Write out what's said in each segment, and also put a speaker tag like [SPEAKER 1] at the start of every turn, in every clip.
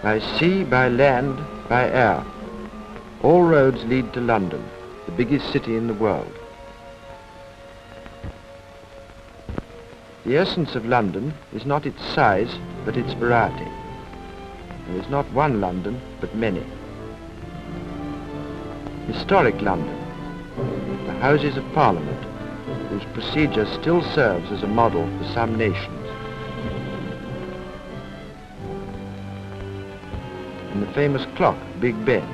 [SPEAKER 1] By sea, by land, by air, all roads lead to London, the biggest city in the world. The essence of London is not its size, but its variety. There is not one London, but many. Historic London, the Houses of Parliament, whose procedure still serves as a model for some nations. And the famous clock, Big Ben.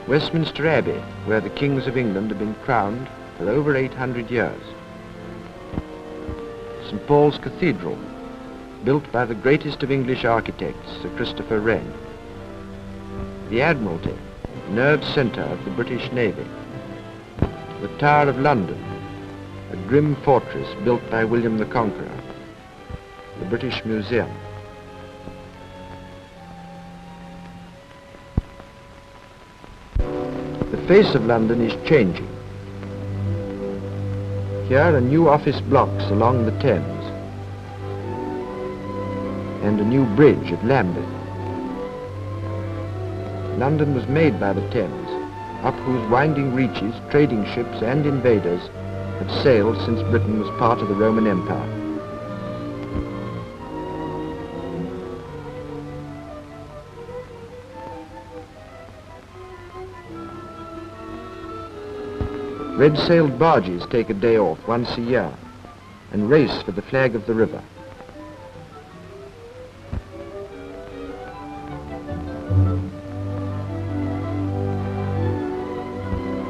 [SPEAKER 1] Westminster Abbey, where the kings of England have been crowned for over 800 years. St. Paul's Cathedral, built by the greatest of English architects, Sir Christopher Wren. The Admiralty, nerve centre of the British Navy. The Tower of London, a grim fortress built by William the Conqueror. The British Museum. The face of London is changing. Here are new office blocks along the Thames and a new bridge at Lambeth. London was made by the Thames, up whose winding reaches trading ships and invaders have sailed since Britain was part of the Roman Empire. Red-sailed barges take a day off once a year and race for the flag of the river.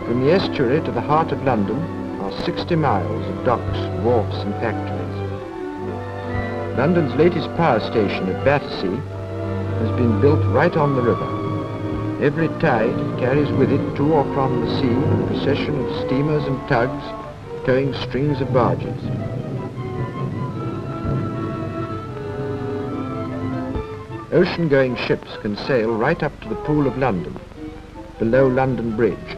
[SPEAKER 1] From the estuary to the heart of London are 60 miles of docks, wharfs and factories. London's latest power station at Battersea has been built right on the river. Every tide carries with it to or from the sea a procession of steamers and tugs towing strings of barges. Ocean-going ships can sail right up to the Pool of London, below London Bridge.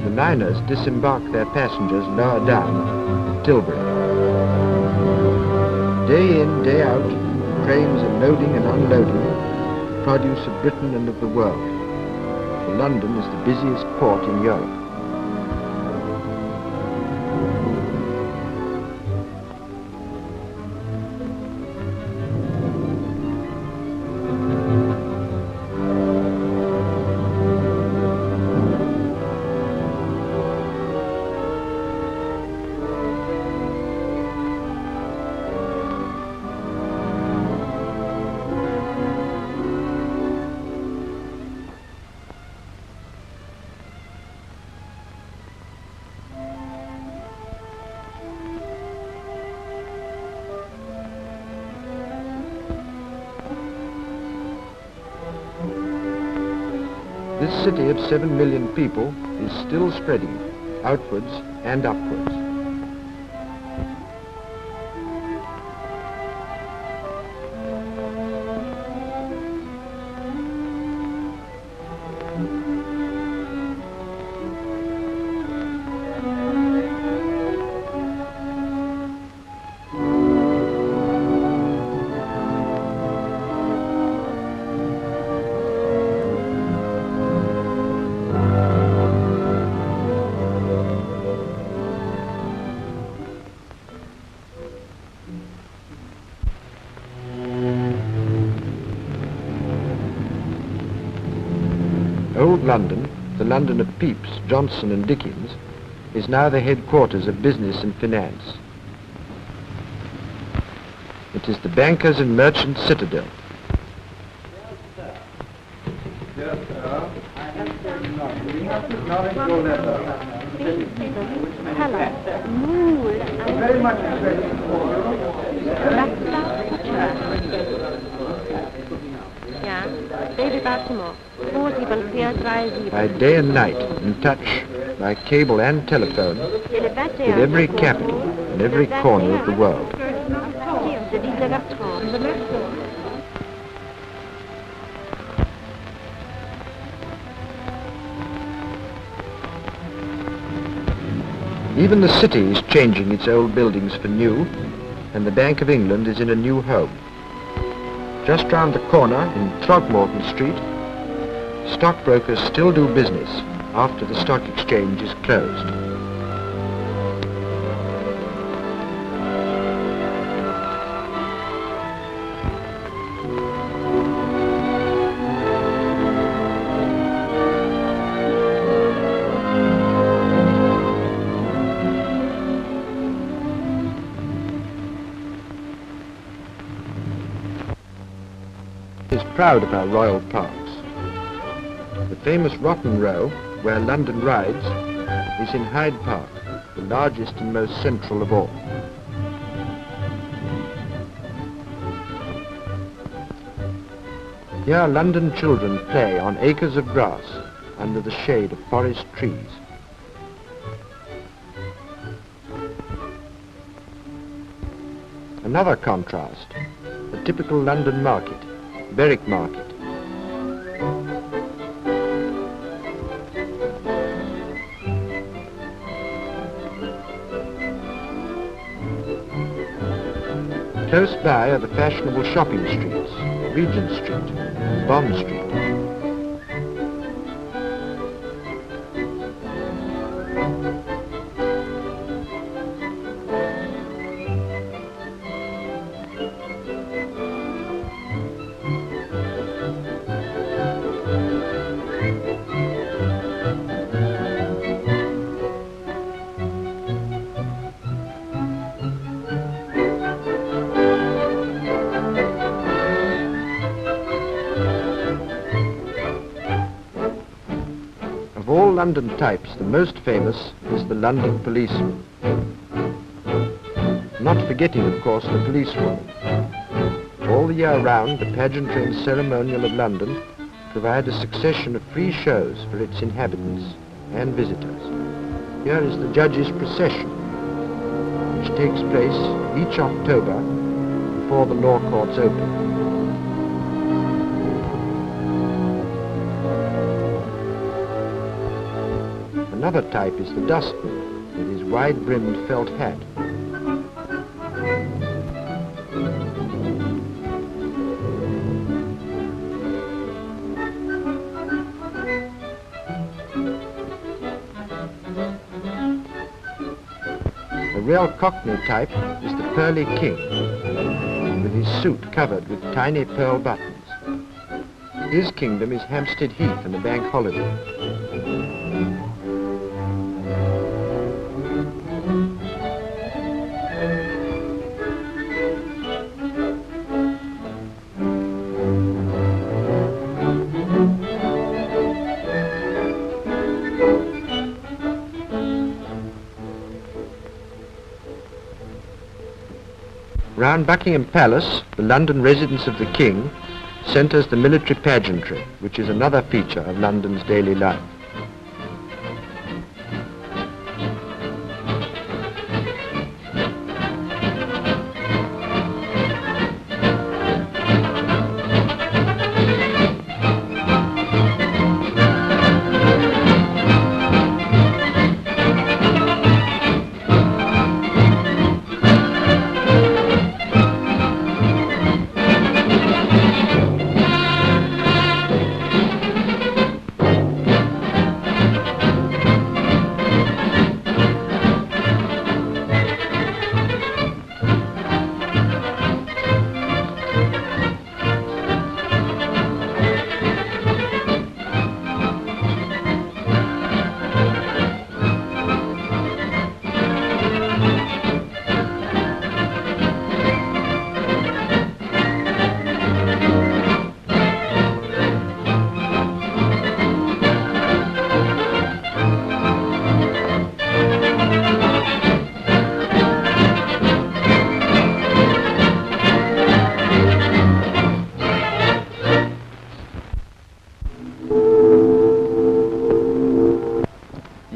[SPEAKER 1] The liners disembark their passengers lower down at Tilbury. Day in, day out, trains are loading and unloading the produce of Britain and of the world. For London is the busiest port in Europe. This city of 7 million people is still spreading outwards and upwards. Old London, the London of Pepys, Johnson and Dickens, is now the headquarters of business and finance. It is the bankers' and merchants' citadel.
[SPEAKER 2] Yes, sir. Very much
[SPEAKER 3] Ja, David Baltimore.
[SPEAKER 1] by day and night, in touch by cable and telephone with every capital and every corner of the world. Even the city is changing its old buildings for new, and the Bank of England is in a new home. Just round the corner in Throgmorton Street, stockbrokers still do business after the stock exchange is closed. Is proud of our royal parks. The famous Rotten Row, where London rides, is in Hyde Park, the largest and most central of all. Here London children play on acres of grass under the shade of forest trees. Another contrast, a typical London market, Berwick Market. Close by are the fashionable shopping streets, Regent Street and Bond Street. Of all London types, the most famous is the London policeman. Not forgetting, of course, the policewoman. All the year round, the pageantry and ceremonial of London provide a succession of free shows for its inhabitants and visitors. Here is the Judges' Procession, which takes place each October before the law courts open. Another type is the dustman, with his wide-brimmed felt hat. A real Cockney type is the Pearly King, with his suit covered with tiny pearl buttons. His kingdom is Hampstead Heath and a bank holiday. Round Buckingham Palace, the London residence of the King, centres the military pageantry, which is another feature of London's daily life.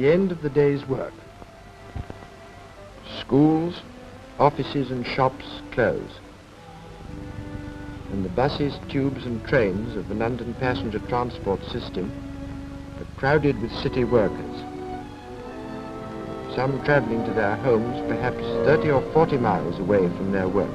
[SPEAKER 1] the end of the day's work. Schools, offices and shops close, and the buses, tubes and trains of the London passenger transport system are crowded with city workers, some travelling to their homes perhaps 30 or 40 miles away from their work.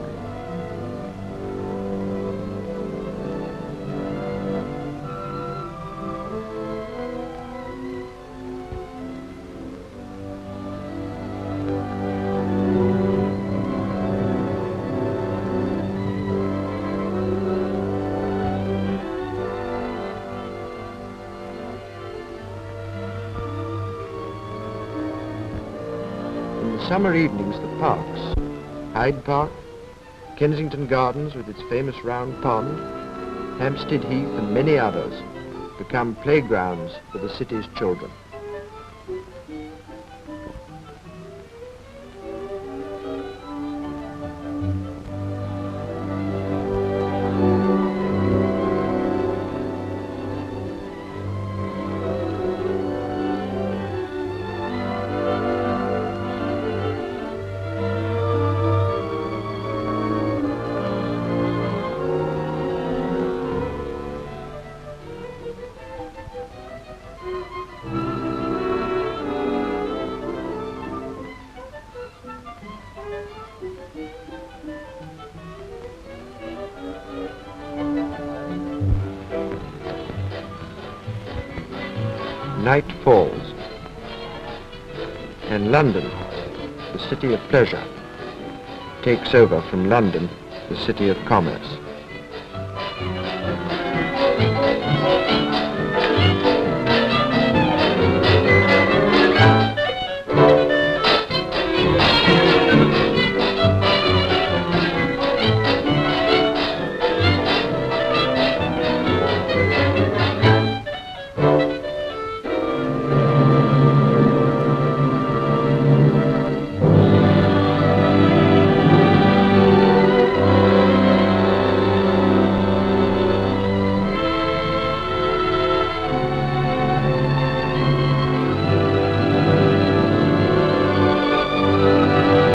[SPEAKER 1] Summer evenings, the parks, Hyde Park, Kensington Gardens with its famous round pond, Hampstead Heath and many others, become playgrounds for the city's children. Night falls, and London, the city of pleasure, takes over from London, the city of commerce.